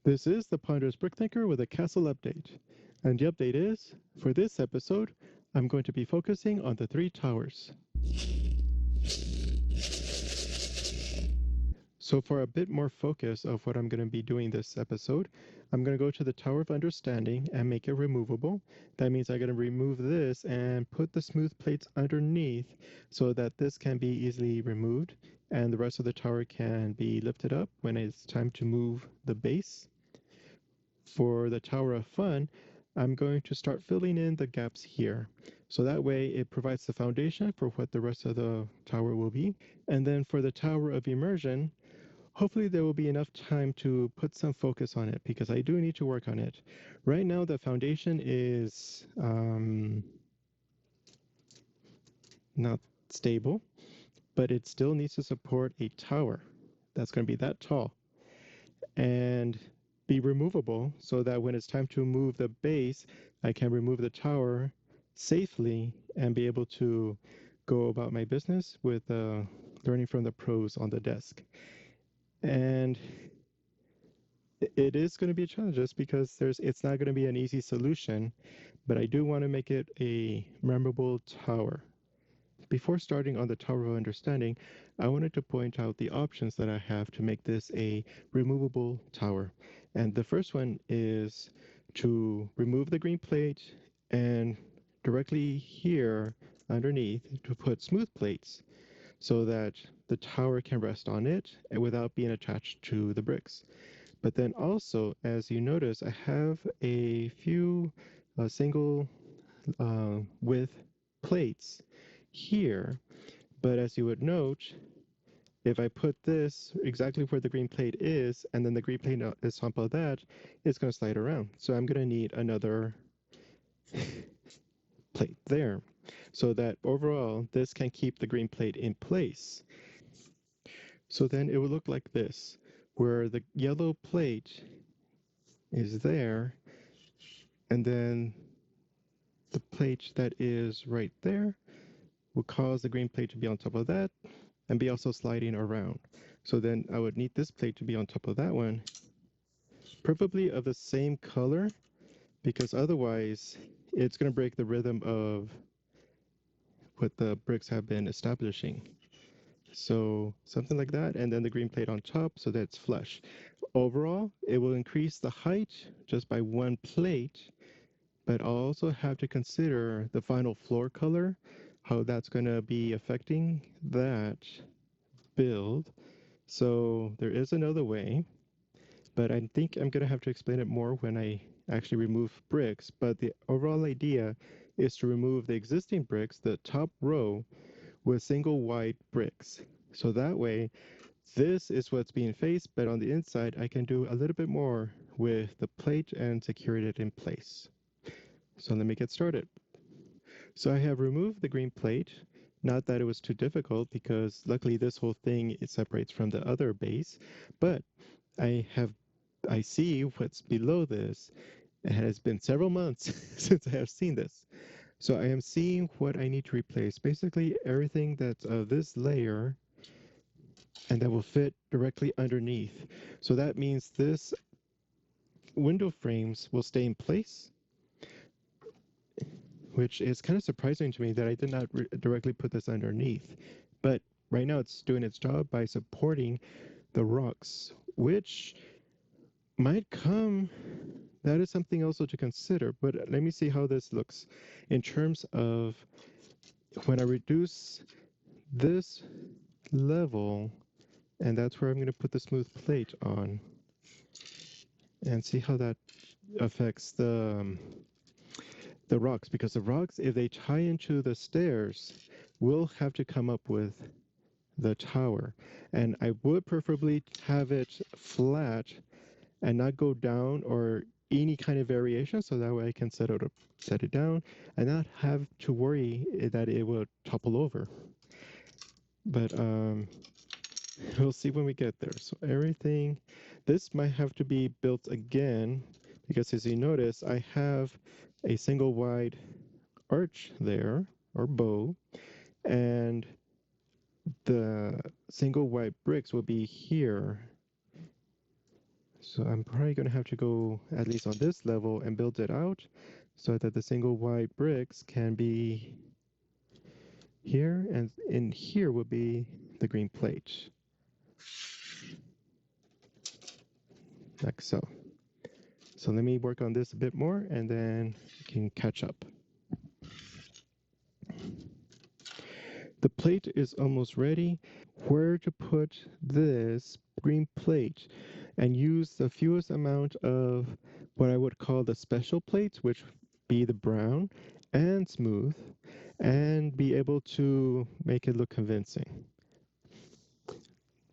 This is the Ponderous Brickthinker with a castle update. And the update is, for this episode, I'm going to be focusing on the three towers. So for a bit more focus of what I'm going to be doing this episode, I'm going to go to the Tower of Understanding and make it removable. That means I'm going to remove this and put the smooth plates underneath so that this can be easily removed and the rest of the tower can be lifted up when it's time to move the base. For the Tower of Fun, I'm going to start filling in the gaps here. So that way it provides the foundation for what the rest of the tower will be. And then for the Tower of Immersion, hopefully there will be enough time to put some focus on it because I do need to work on it. Right now the foundation is not stable, but it still needs to support a tower that's going to be that tall and be removable so that when it's time to move the base, I can remove the tower safely and be able to go about my business with learning from the pros on the desk. And it is going to be a challenge just because it's not going to be an easy solution, but I do want to make it a memorable tower. Before starting on the Tower of Understanding, I wanted to point out the options that I have to make this a removable tower. And the first one is to remove the green plate and directly here underneath to put smooth plates so that the tower can rest on it without being attached to the bricks. But then also, as you notice, I have a few single width plates here. But as you would note, if I put this exactly where the green plate is, and then the green plate is on top of that, it's going to slide around. So I'm going to need another plate there so that overall this can keep the green plate in place. So then it would look like this, where the yellow plate is there, and then the plate that is right there will cause the green plate to be on top of that and be also sliding around. So then I would need this plate to be on top of that one, preferably of the same color, because otherwise it's going to break the rhythm of what the bricks have been establishing. So something like that, and then the green plate on top so that it's flush. Overall, it will increase the height just by one plate, but I'll also have to consider the final floor color, how that's going to be affecting that build. So there is another way, but I think I'm going to have to explain it more when I actually remove bricks. But the overall idea is to remove the existing bricks, the top row, with single wide bricks. So that way, this is what's being faced, but on the inside, I can do a little bit more with the plate and secure it in place. So let me get started. So I have removed the green plate. Not that it was too difficult because luckily this whole thing it separates from the other base, but I see what's below this. It has been several months since I have seen this. So I am seeing what I need to replace. Basically everything that's this layer and that will fit directly underneath. So that means this window frames will stay in place, which is kind of surprising to me that I did not directly put this underneath. But right now it's doing its job by supporting the rocks, which might come. That is something also to consider, but let me see how this looks in terms of when I reduce this level, and that's where I'm going to put the smooth plate on and see how that affects the rocks, because the rocks, if they tie into the stairs, will have to come up with the tower. And I would preferably have it flat and not go down or any kind of variation, so that way I can set it down and not have to worry that it will topple over. But we'll see when we get there. So everything, this might have to be built again because as you notice, I have a single wide arch there or bow, and the single wide bricks will be here. So I'm probably going to have to go at least on this level and build it out so that the single white bricks can be here, and in here would be the green plate, like so. So let me work on this a bit more and then we can catch up. The plate is almost ready. Where to put this green plate and use the fewest amount of what I would call the special plates, which be the brown and smooth, and be able to make it look convincing.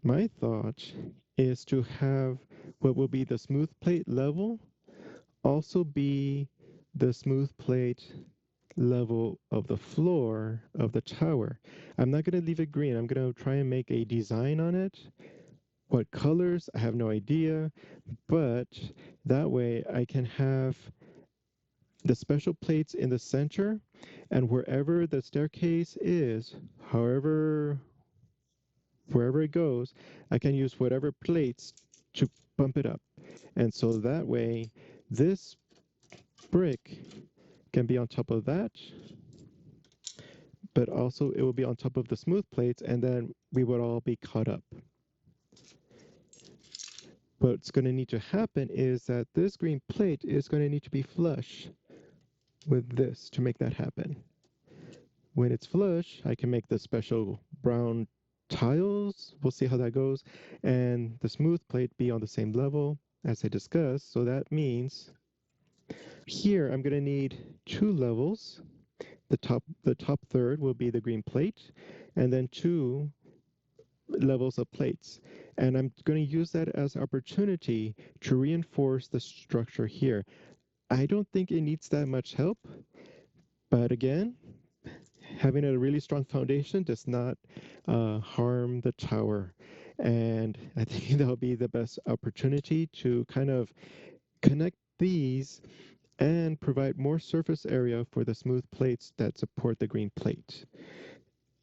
My thought is to have what will be the smooth plate level also be the smooth plate level of the floor of the tower. I'm not going to leave it green. I'm going to try and make a design on it. What colors, I have no idea, but that way I can have the special plates in the center, and wherever the staircase is, wherever it goes, I can use whatever plates to bump it up. And so that way, this brick can be on top of that, but also it will be on top of the smooth plates, and then we would all be caught up. What's going to need to happen is that this green plate is going to need to be flush with this to make that happen. When it's flush, I can make the special brown tiles. We'll see how that goes. And the smooth plate be on the same level as I discussed. So that means here I'm going to need 2 levels. The top third will be the green plate, and then 2 levels of plates. And I'm going to use that as opportunity to reinforce the structure here. I don't think it needs that much help, but again, having a really strong foundation does not harm the tower. And I think that'll be the best opportunity to kind of connect these and provide more surface area for the smooth plates that support the green plate.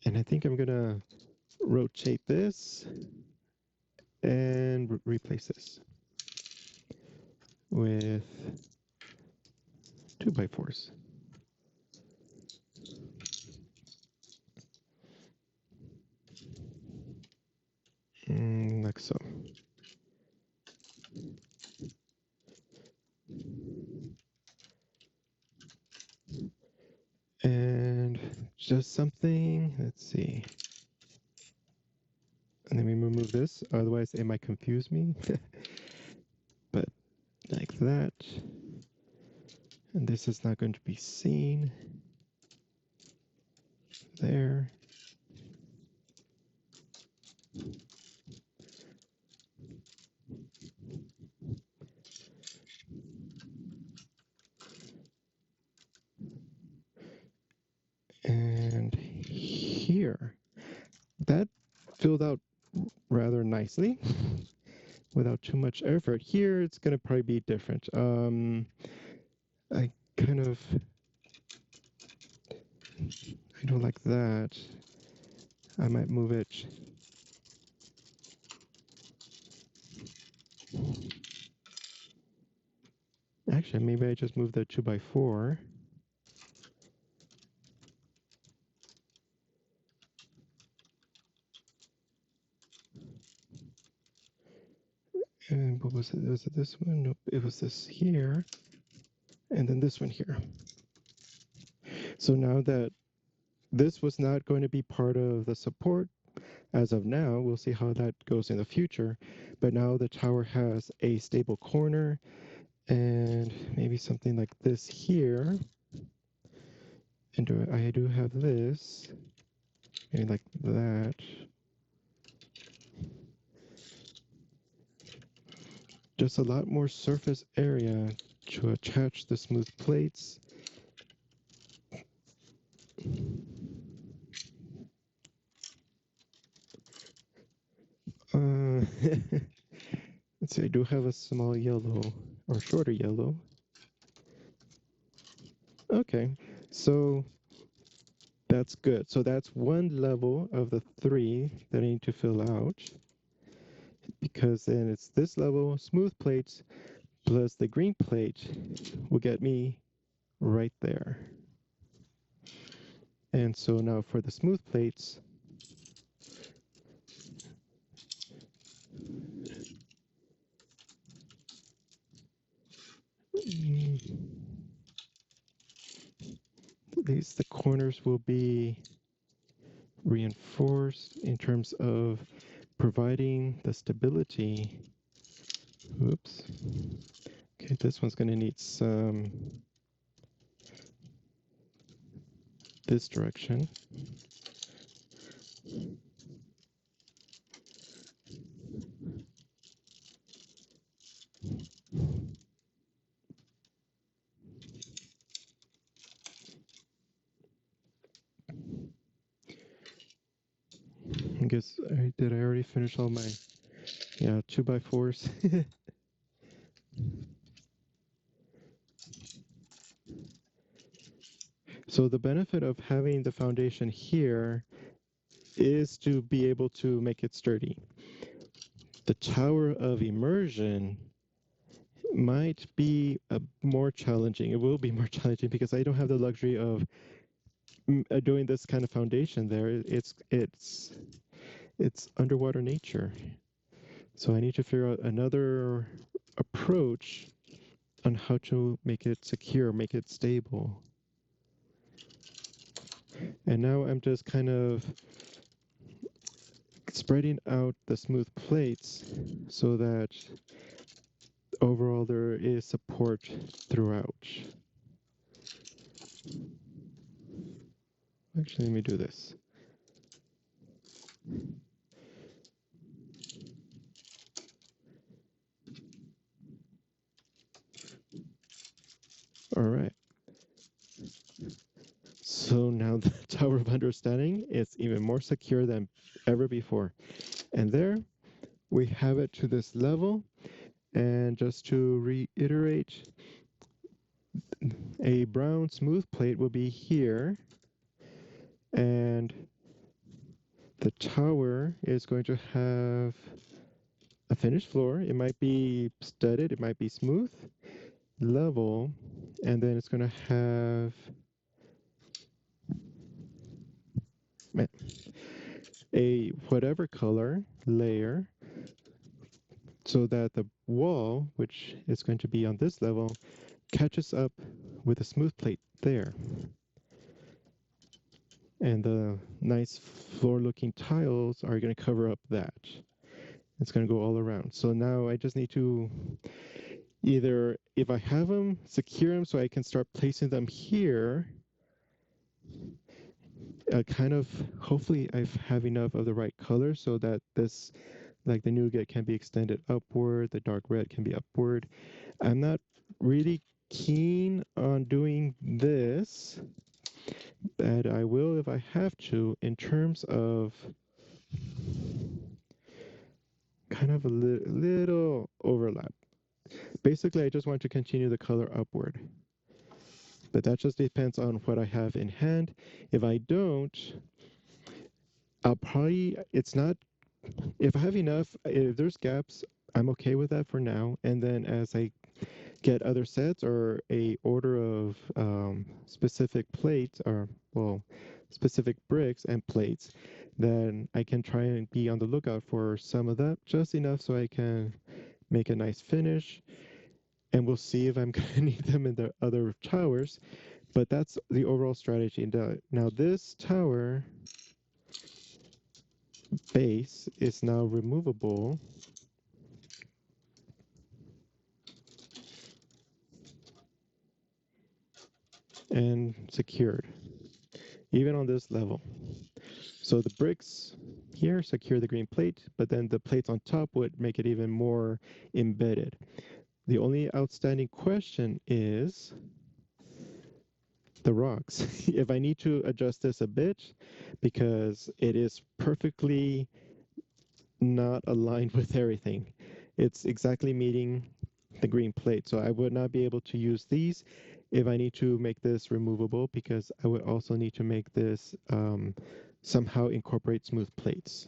And I think I'm gonna rotate this and replace this with 2x4s. Like so. And just something, let's see. And let me remove this, otherwise it might confuse me. But like that. And this is not going to be seen. There. And here. That filled out rather nicely without too much effort. Here it's going to probably be different. I kind of, I don't like that. I might move it. Actually, maybe I just move the 2x4. And what was it? Was it this one? Nope, it was this here. And then this one here. So now that this was not going to be part of the support as of now, we'll see how that goes in the future. But now the tower has a stable corner and maybe something like this here. And I do have this, maybe like that. Just a lot more surface area to attach the smooth plates. Let's see, I do have a small yellow or shorter yellow. Okay, so that's good. So that's one level of the 3 that I need to fill out. because then it's this level, smooth plates, plus the green plate will get me right there. And so now for the smooth plates, the corners will be reinforced in terms of providing the stability. Oops. Okay, this one's going to need some this direction. I guess did I already finish all my 2x4s? So the benefit of having the foundation here is to be able to make it sturdy. The tower of immersion might be more challenging. It will be more challenging because I don't have the luxury of doing this kind of foundation there. It's underwater nature. So I need to figure out another approach on how to make it secure, make it stable. And now I'm just kind of spreading out the smooth plates so that overall there is support throughout. Actually, let me do this. All right. So now the Tower of Understanding is even more secure than ever before. And there we have it to this level. And just to reiterate, a brown smooth plate will be here. And the tower is going to have a finished floor. It might be studded, it might be smooth, level, and then it's going to have a whatever color layer so that the wall, which is going to be on this level, catches up with a smooth plate there. And the nice floor looking tiles are going to cover up that. It's going to go all around. So now I just need to either, if I have them, secure them so I can start placing them here. Kind of, hopefully I have enough of the right color so that this, like the nougat can be extended upward, the dark red can be upward. I'm not really keen on doing this, but I will if I have to in terms of kind of a little overlap. Basically, I just want to continue the color upward. But that just depends on what I have in hand. If I don't, I'll probably, it's not, if I have enough, if there's gaps, I'm okay with that for now. And then as I get other sets or a order of specific plates or, well, specific bricks and plates, then I can try and be on the lookout for some of that, just enough so I can make a nice finish. And we'll see if I'm going to need them in the other towers. But that's the overall strategy. Now this tower base is now removable. And secured, even on this level. So the bricks here secure the green plate, but then the plates on top would make it even more embedded. The only outstanding question is the rocks. If I need to adjust this a bit, because it is perfectly not aligned with everything. It's exactly meeting the green plate. So I would not be able to use these if I need to make this removable, because I would also need to make this somehow incorporate smooth plates.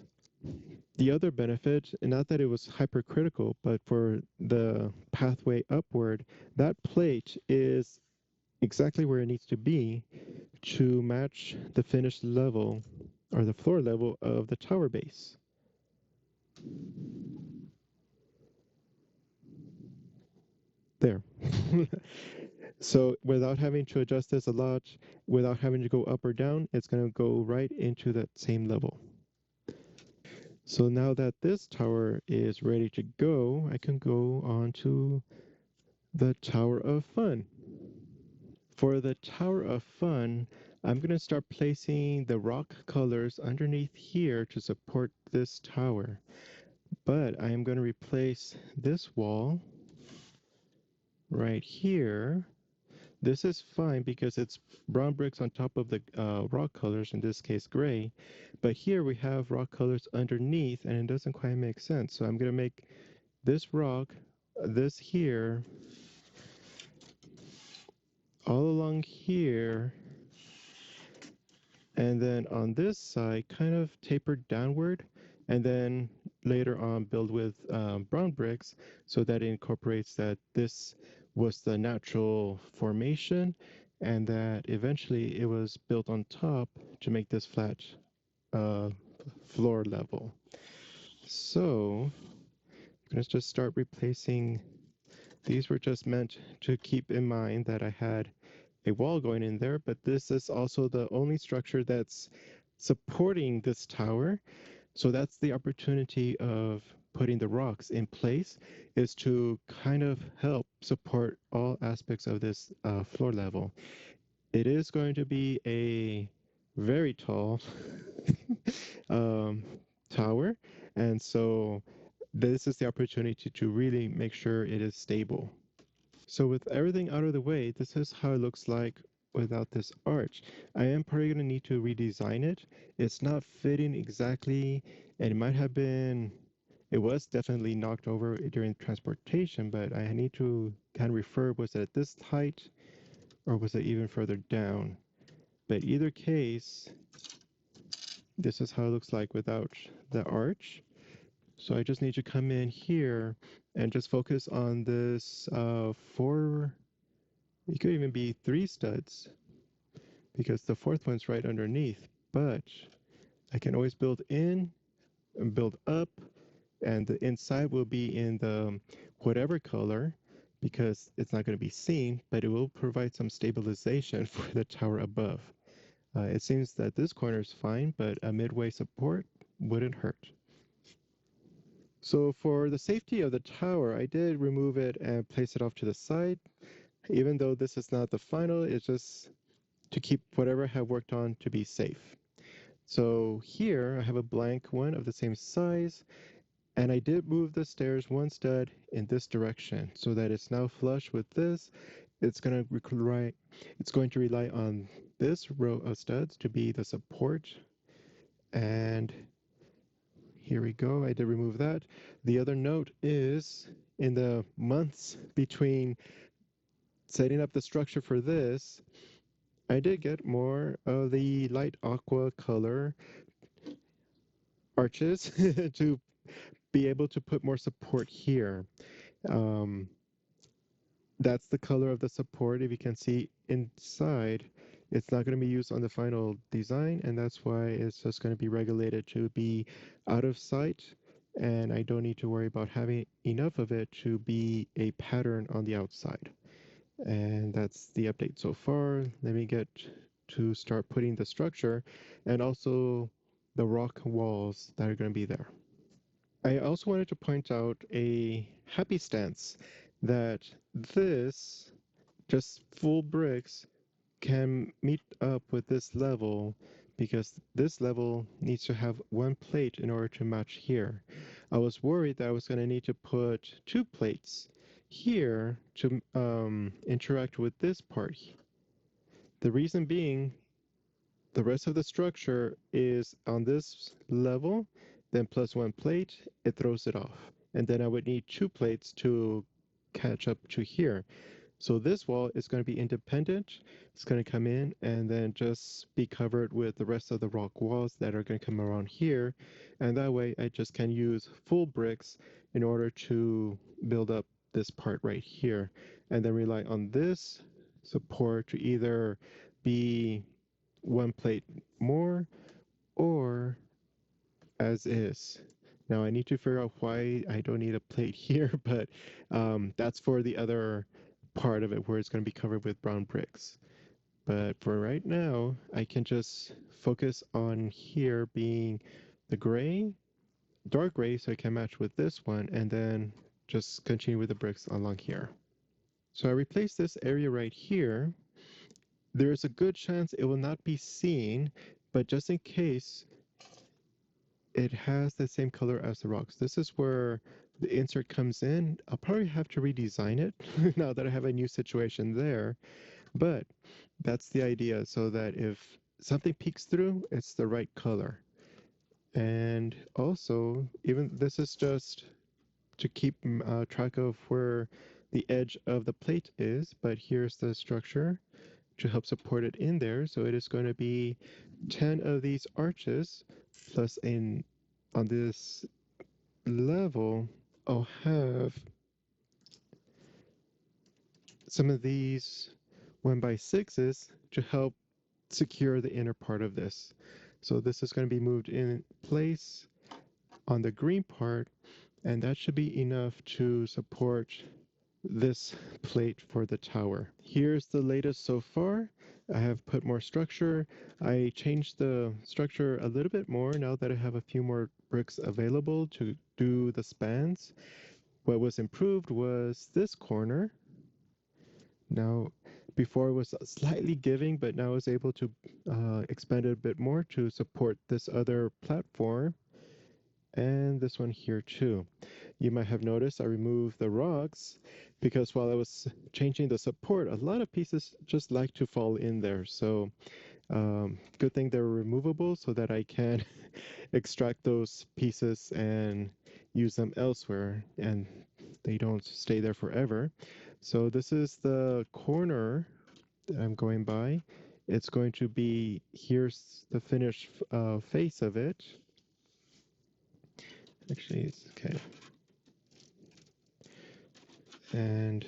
The other benefit, not that it was hypercritical, but for the pathway upward, that plate is exactly where it needs to be to match the finished level or the floor level of the tower base. There. So without having to adjust this a lot, without having to go up or down, it's going to go right into that same level. So now that this tower is ready to go, I can go on to the Tower of Fun. For the Tower of Fun, I'm going to start placing the rock colors underneath here to support this tower. But I am going to replace this wall right here. This is fine because it's brown bricks on top of the rock colors, in this case gray. But here we have rock colors underneath and it doesn't quite make sense. So I'm going to make this rock, this here, all along here, and then on this side kind of tapered downward, and then later on build with brown bricks so that it incorporates that this was the natural formation and that eventually it was built on top to make this flat uh, floor level. So let's just start replacing. These were just meant to keep in mind that I had a wall going in there, but this is also the only structure that's supporting this tower. So that's the opportunity of putting the rocks in place, is to kind of help support all aspects of this floor level. It is going to be a very tall um, tower, and so this is the opportunity to really make sure it is stable. So with everything out of the way, this is how it looks like without this arch. I am probably going to need to redesign it. It's not fitting exactly, and it was definitely knocked over during transportation, but I need to kind of refer, was it at this height or was it even further down? But either case, this is how it looks like without the arch. So I just need to come in here and just focus on this it could even be 3 studs because the fourth one's right underneath. But I can always build in and build up, and the inside will be in the whatever color because it's not going to be seen, but it will provide some stabilization for the tower above. It seems that this corner is fine, but a midway support wouldn't hurt. So for the safety of the tower, I did remove it and place it off to the side. Even though this is not the final, it's just to keep whatever I have worked on to be safe. So here I have a blank one of the same size, and I did move the stairs one stud in this direction so that it's now flush with this. It's going to rely on this row of studs to be the support. And here we go. I did remove that. The other note is in the months between setting up the structure for this, I did get more of the light aqua color arches to be able to put more support here. Um, that's the color of the support. If you can see inside, it's not going to be used on the final design, and that's why it's just going to be regulated to be out of sight, and I don't need to worry about having enough of it to be a pattern on the outside. And that's the update so far. Let me get to start putting the structure and also the rock walls that are going to be there. I also wanted to point out a happy stance that this, just full bricks, can meet up with this level because this level needs to have one plate in order to match here. I was worried that I was going to need to put 2 plates here to interact with this part. The reason being, the rest of the structure is on this level, then plus 1 plate, it throws it off. And then I would need 2 plates to catch up to here. So this wall is going to be independent. It's going to come in and then just be covered with the rest of the rock walls that are going to come around here. And that way I just can use full bricks in order to build up this part right here. And then rely on this support to either be one plate more or as is. Now I need to figure out why I don't need a plate here, but that's for the other part of it where it's going to be covered with brown bricks. But for right now, I can just focus on here being the gray, dark gray, so I can match with this one, and then just continue with the bricks along here. So I replaced this area right here. There's a good chance it will not be seen, but just in case, it has the same color as the rocks. This is where the insert comes in. I'll probably have to redesign it now that I have a new situation there, but that's the idea, so that if something peeks through, it's the right color. And also, even this is just to keep track of where the edge of the plate is, but here's the structure to help support it in there. So it is going to be 10 of these arches plus on this level, I'll have some of these 1x6s to help secure the inner part of this. So this is going to be moved in place on the green part, and that should be enough to support this plate for the tower. Here's the latest so far. I have put more structure. I changed the structure a little bit more now that I have a few more bricks available to do the spans. What was improved was this corner. Now, before it was slightly giving, but now I was able to expand it a bit more to support this other platform and this one here too. You might have noticed I removed the rocks because while I was changing the support, a lot of pieces just like to fall in there. So good thing they're removable so that I can extract those pieces and use them elsewhere and they don't stay there forever. So this is the corner that I'm going by. It's going to be, here's the finished face of it. Actually, it's okay. And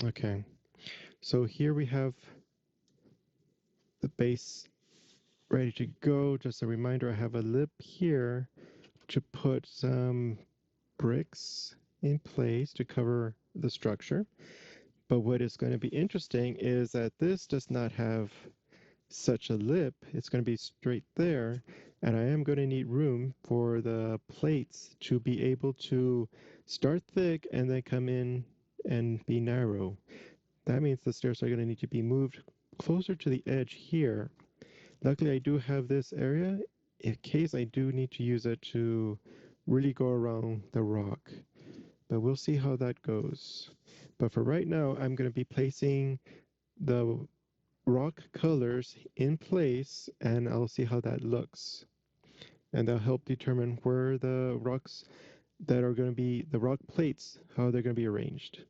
okay, so here we have the base ready to go. Just a reminder, I have a lip here to put some bricks in place to cover the structure. But what is going to be interesting is that this does not have such a lip. It's going to be straight there. And I am going to need room for the plates to be able to start thick and then come in and be narrow. That means the stairs are going to need to be moved closer to the edge here. Luckily, I do have this area in case I do need to use it to really go around the rock. But we'll see how that goes. But for right now, I'm going to be placing the rock colors in place and I'll see how that looks. And that'll help determine where the rocks that are going to be the rock plates, how they're going to be arranged.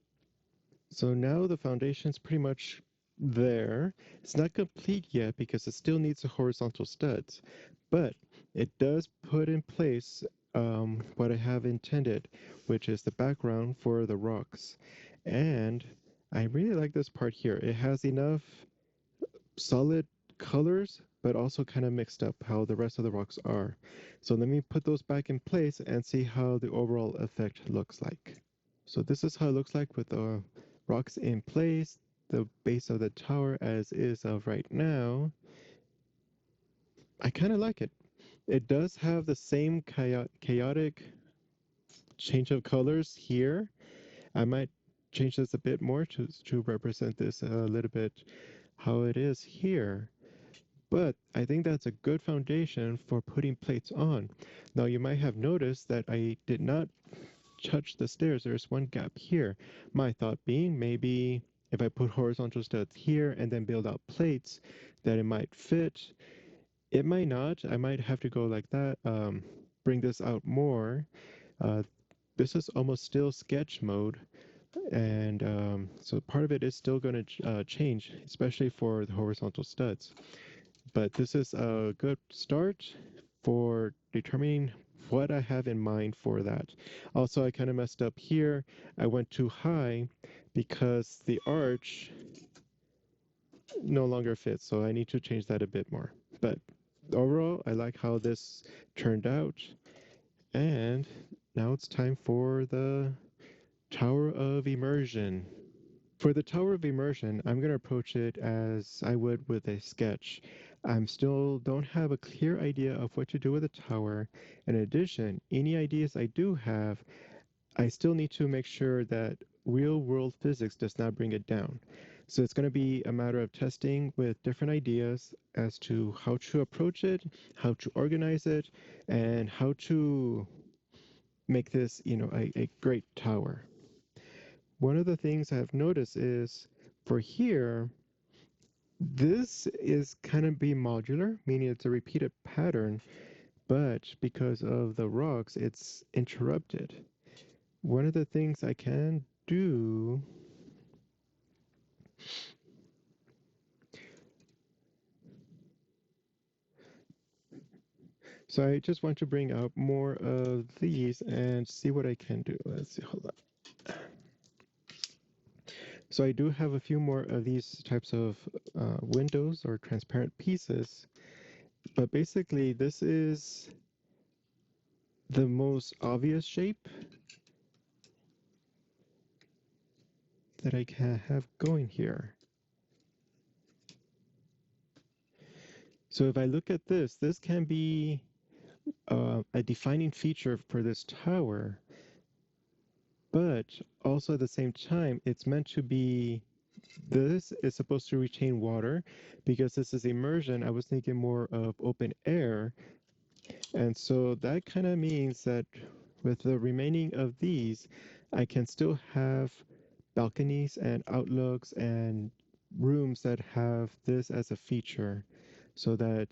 So now the foundation's pretty much there. It's not complete yet because it still needs the horizontal studs, but it does put in place what I have intended, which is the background for the rocks. And I really like this part here. It has enough solid colors, but also kind of mixed up how the rest of the rocks are. So let me put those back in place and see how the overall effect looks like. So this is how it looks like with the rocks in place, the base of the tower as is of right now. I kind of like it. It does have the same chaotic change of colors here. I might change this a bit more to represent this a little bit how it is here. But I think that's a good foundation for putting plates on. Now you might have noticed that I did not touch the stairs. There's one gap here. My thought being maybe if I put horizontal studs here and then build out plates, that it might fit. It might not. I might have to go like that, bring this out more. Uh, this is almost still sketch mode, And so part of it is still going to change, especially for the horizontal studs. But this is a good start for determining what I have in mind for that. Also, I kind of messed up here. I went too high because the arch no longer fits, so I need to change that a bit more. But overall, I like how this turned out. And now it's time for the Tower of Immersion. For the Tower of Immersion, I'm going to approach it as I would with a sketch. I'm still don't have a clear idea of what to do with the tower. In addition, any ideas I do have, I still need to make sure that real world physics does not bring it down. So it's going to be a matter of testing with different ideas as to how to approach it, how to organize it, and how to make this, a great tower. One of the things I've noticed is for here, this is kind of be modular, meaning it's a repeated pattern, but because of the rocks, it's interrupted. One of the things I can do, so I just want to bring up more of these and see what I can do. Let's see, hold on. So I do have a few more of these types of windows or transparent pieces, but basically this is the most obvious shape that I can have going here. So if I look at this, this can be a defining feature for this tower, but also at the same time, it's meant to be, this is supposed to retain water because this is immersion. I was thinking more of open air. And so that kind of means that with the remaining of these, I can still have balconies and outlooks and rooms that have this as a feature so that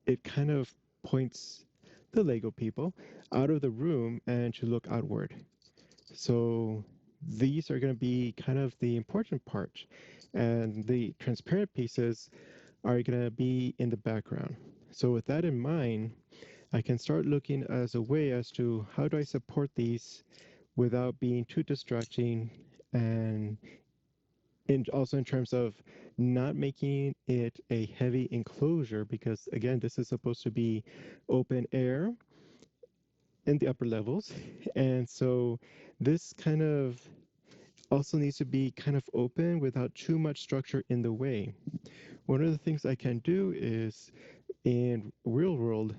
it kind of points the Lego people out of the room and to look outward. So these are going to be kind of the important part. And the transparent pieces are going to be in the background. So with that in mind, I can start looking as a way as to how do I support these without being too distracting, and also in terms of not making it a heavy enclosure, because again, this is supposed to be open air in the upper levels. And so this kind of also needs to be kind of open without too much structure in the way. One of the things I can do is in real world,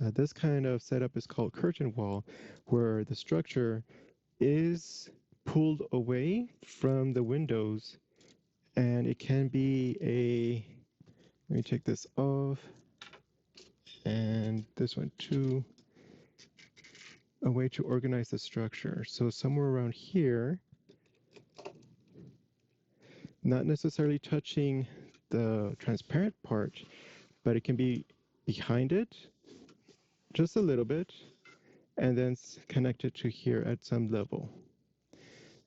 this kind of setup is called curtain wall, where the structure is pulled away from the windows, and it can be a, let me take this off, and this one too, a way to organize the structure. So somewhere around here, not necessarily touching the transparent part, but it can be behind it just a little bit, and then connected to here at some level.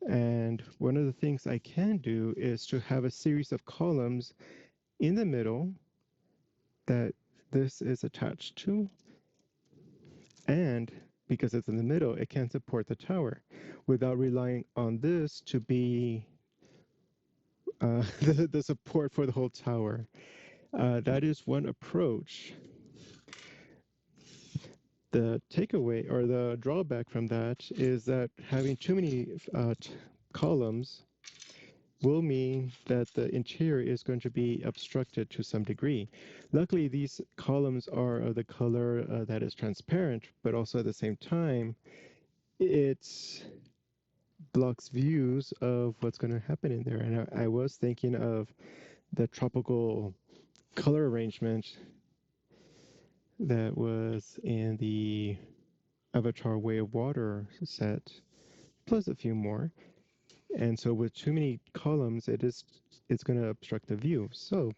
And one of the things I can do is to have a series of columns in the middle that this is attached to. And because it's in the middle, it can support the tower without relying on this to be the support for the whole tower. That is one approach. The takeaway or the drawback from that is that having too many columns will mean that the interior is going to be obstructed to some degree. Luckily, these columns are of the color that is transparent, but also at the same time, it blocks views of what's going to happen in there. And I was thinking of the tropical color arrangement that was in the Avatar Way of Water set, plus a few more. And so with too many columns, it's going to obstruct the view. So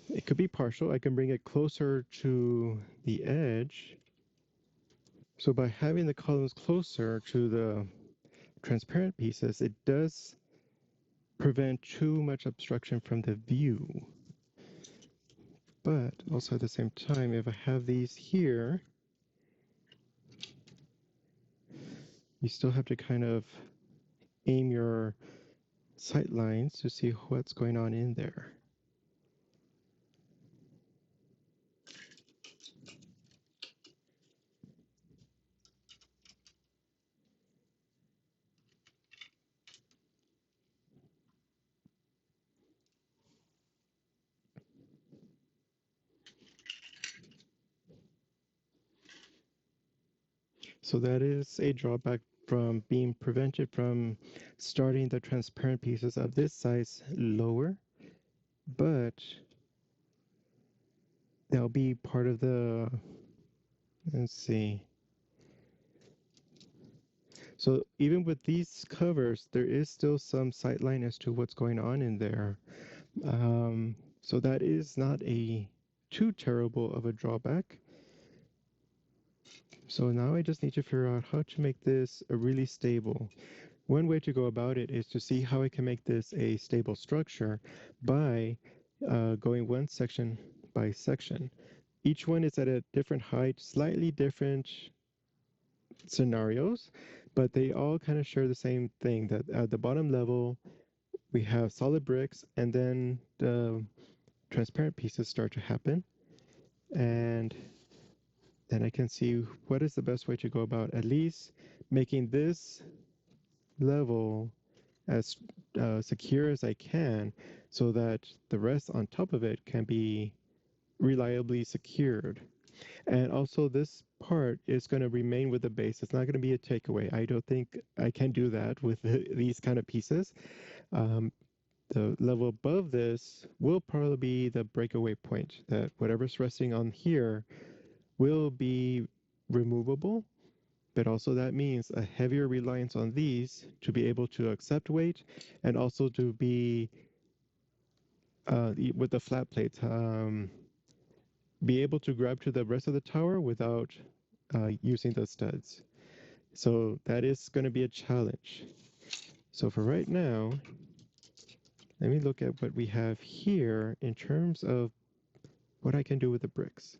it could be partial. I can bring it closer to the edge. So by having the columns closer to the transparent pieces, it does prevent too much obstruction from the view. But also at the same time, if I have these here, you still have to kind of aim your sight lines to see what's going on in there. So that is a drawback from being prevented from starting the transparent pieces of this size lower, but that'll be part of the, let's see. So even with these covers, there is still some sightline as to what's going on in there. So that is not a too terrible of a drawback. So now I just need to figure out how to make this a really stable. One way to go about it is to see how I can make this a stable structure by going one section by section. Each one is at a different height, slightly different scenarios, but they all kind of share the same thing, that at the bottom level, we have solid bricks, and then the transparent pieces start to happen. And then I can see what is the best way to go about at least making this level as secure as I can, so that the rest on top of it can be reliably secured. And also this part is going to remain with the base. It's not going to be a takeaway. I don't think I can do that with these kind of pieces. The level above this will probably be the breakaway point, that whatever's resting on here will be removable, but also that means a heavier reliance on these to be able to accept weight, and also to be with the flat plates, be able to grab to the rest of the tower without using the studs. So that is going to be a challenge. So for right now, let me look at what we have here in terms of what I can do with the bricks.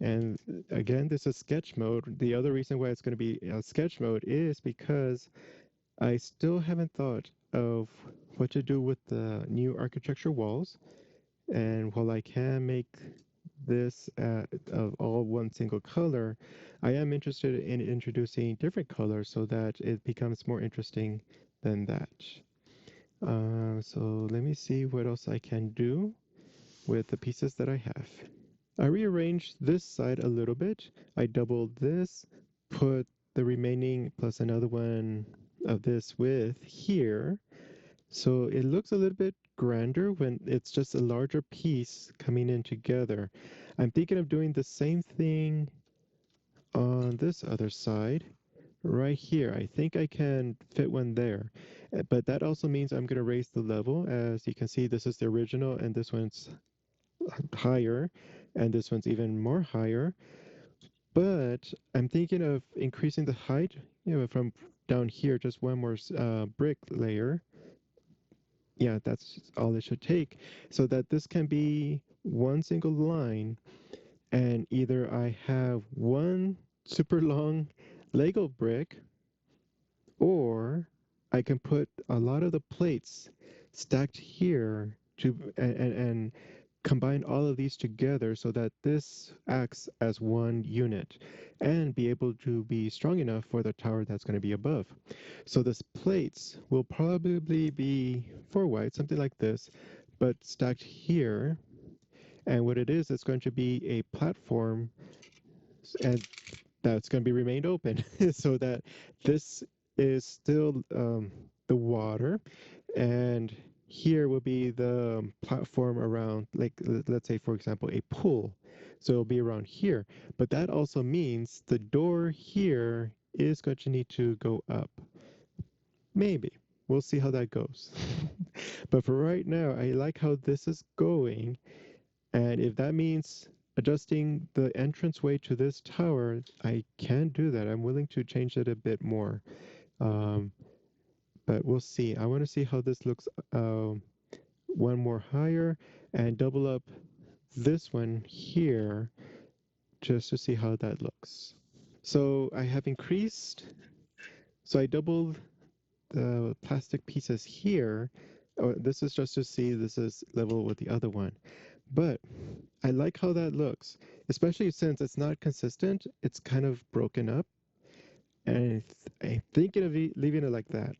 And again, this is sketch mode. The other reason why it's going to be sketch mode is because I still haven't thought of what to do with the new architecture walls. And while I can make this of all one single color, I am interested in introducing different colors so that it becomes more interesting than that. So let me see what else I can do with the pieces that I have. I rearranged this side a little bit. I doubled this, put the remaining plus another one of this width here. So it looks a little bit grander when it's just a larger piece coming in together. I'm thinking of doing the same thing on this other side right here. I think I can fit one there, but that also means I'm going to raise the level. As you can see, this is the original and this one's higher, and this one's even more higher. But I'm thinking of increasing the height, from down here, just one more brick layer. Yeah, that's all it should take, so that this can be one single line, and either I have one super long Lego brick, or I can put a lot of the plates stacked here and combine all of these together so that this acts as one unit and be able to be strong enough for the tower that's going to be above. So this plates will probably be 4 wide, something like this, but stacked here. And what it is, it's going to be a platform, and that's going to be remained open so that this is still the water, and here will be the platform around, like, let's say, for example, a pool. So it'll be around here. But that also means the door here is going to need to go up. Maybe. We'll see how that goes. But for right now, I like how this is going. And if that means adjusting the entranceway to this tower, I can do that. I'm willing to change it a bit more. Um, but we'll see. I want to see how this looks one more higher and double up this one here just to see how that looks. So I have increased, so I doubled the plastic pieces here. Oh, this is just to see this is level with the other one. But I like how that looks, especially since it's not consistent. It's kind of broken up. And I'm thinking of leaving it like that.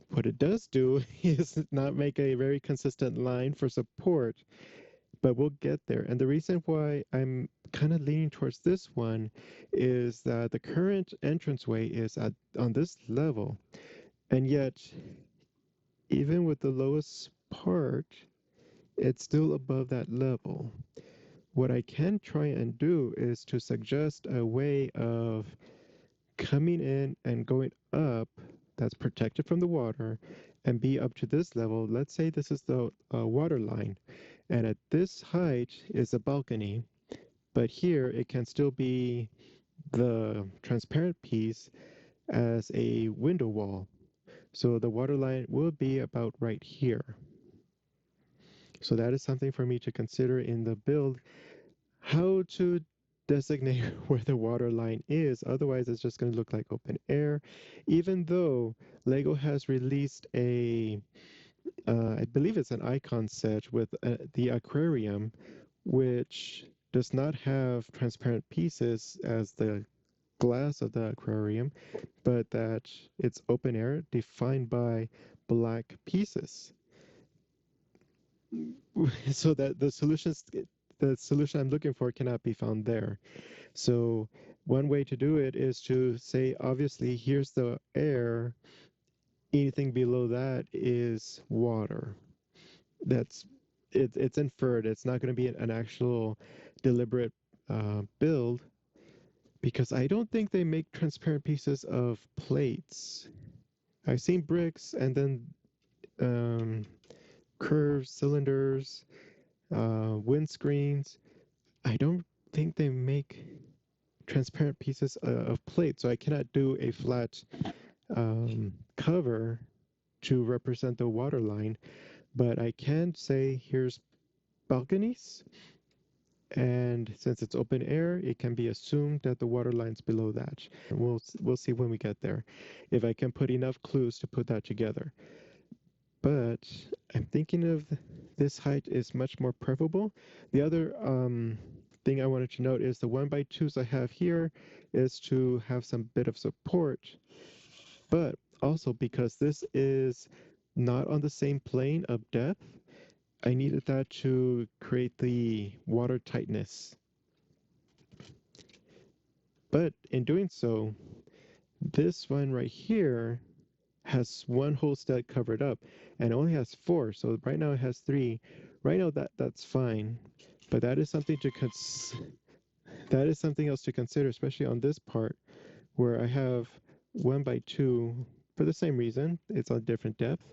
What it does do is not make a very consistent line for support, but we'll get there. And the reason why I'm kind of leaning towards this one is that the current entranceway is on this level. And yet, even with the lowest part, it's still above that level. What I can try and do is to suggest a way of coming in and going up that's protected from the water and be up to this level. Let's say this is the water line, and at this height is a balcony, but here it can still be the transparent piece as a window wall. So the water line will be about right here. So that is something for me to consider in the build, how to designate where the water line is. Otherwise, it's just going to look like open air, even though Lego has released I believe it's an icon set with the aquarium, which does not have transparent pieces as the glass of the aquarium, but that it's open air defined by black pieces. So that the solution I'm looking for cannot be found there. So one way to do it is to say, obviously, here's the air. Anything below that is water. That's it's inferred. It's not going to be an actual deliberate build, because I don't think they make transparent pieces of plates. I've seen bricks and then um, curved cylinders, windscreens. I don't think they make transparent pieces of plate, so I cannot do a flat cover to represent the water line. But I can say here's balconies, and since it's open air, it can be assumed that the water line's below that. We'll see when we get there if I can put enough clues to put that together. But I'm thinking of this height is much more preferable. The other thing I wanted to note is the 1x2s I have here is to have some bit of support, but also because this is not on the same plane of depth, I needed that to create the water tightness. But in doing so, this one right here has one whole stud covered up and only has 4. So right now it has 3. Right now that's fine, but that is something that is something else to consider, especially on this part where I have 1x2 for the same reason. It's on different depth,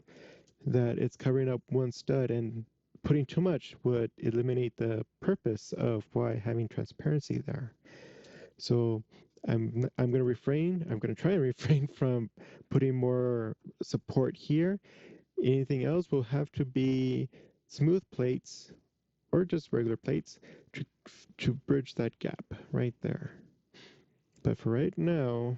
that it's covering up one stud, and putting too much would eliminate the purpose of why having transparency there. So I'm going to refrain. I'm going to try and refrain from putting more support here. Anything else will have to be smooth plates or just regular plates to bridge that gap right there. But for right now,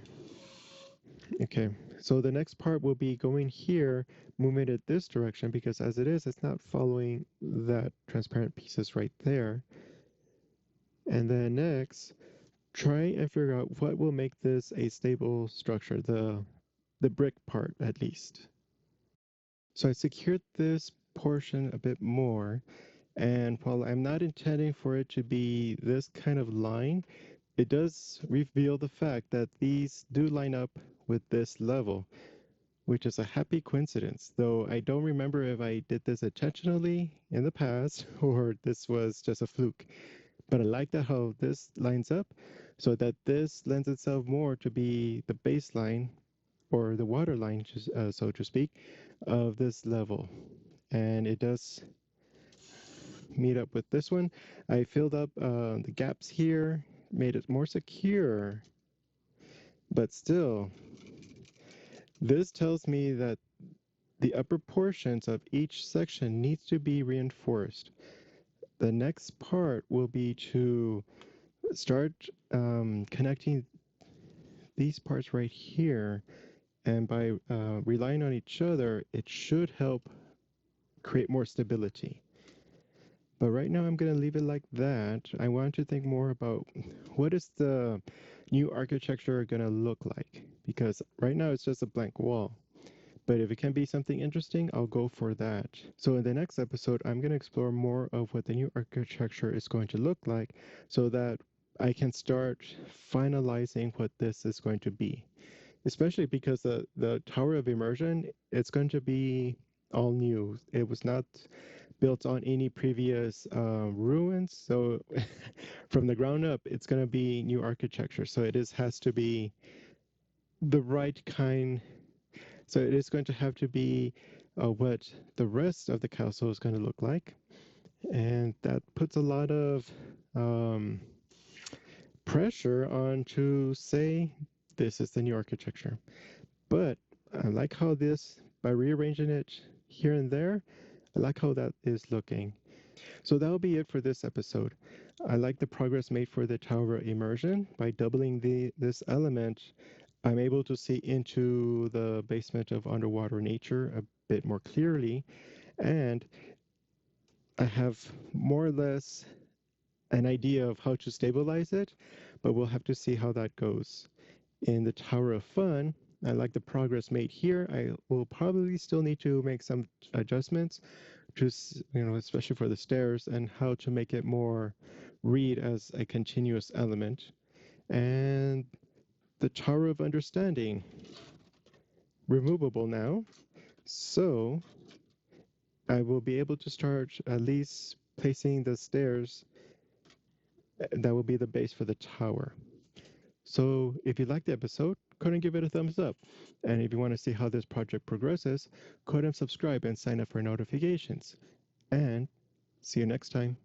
okay, so the next part will be going here, moving it this direction, because as it is, it's not following that transparent pieces right there. And then next, try and figure out what will make this a stable structure, the brick part at least. So I secured this portion a bit more, and while I'm not intending for it to be this kind of line, it does reveal the fact that these do line up with this level, which is a happy coincidence, though I don't remember if I did this intentionally in the past or this was just a fluke. But I like that how this lines up, so that this lends itself more to be the baseline or the water line, so to speak, of this level. And it does meet up with this one. I filled up the gaps here, made it more secure, but still, this tells me that the upper portions of each section needs to be reinforced. The next part will be to start connecting these parts right here, and by relying on each other, it should help create more stability. But right now I'm going to leave it like that. I want to think more about what is the new architecture going to look like, because right now it's just a blank wall. But if it can be something interesting, I'll go for that. So in the next episode, I'm going to explore more of what the new architecture is going to look like so that I can start finalizing what this is going to be. Especially because the Tower of Immersion, it's going to be all new. It was not built on any previous ruins. So from the ground up, it's going to be new architecture. So has to be the right kind. So it is going to have to be what the rest of the castle is going to look like. And that puts a lot of um, pressure on to say this is the new architecture. But I like how this, by rearranging it here and there, I like how that is looking. So that'll be it for this episode. I like the progress made for the tower immersion. By doubling this element, I'm able to see into the basement of underwater nature a bit more clearly, and I have more or less an idea of how to stabilize it, but we'll have to see how that goes. In the Tower of Fun, I like the progress made here. I will probably still need to make some adjustments, just especially for the stairs and how to make it more read as a continuous element. And the Tower of Understanding, removable now, so I will be able to start at least placing the stairs that will be the base for the tower. So if you liked the episode, go ahead and give it a thumbs up. And if you want to see how this project progresses, go ahead and subscribe and sign up for notifications. And see you next time.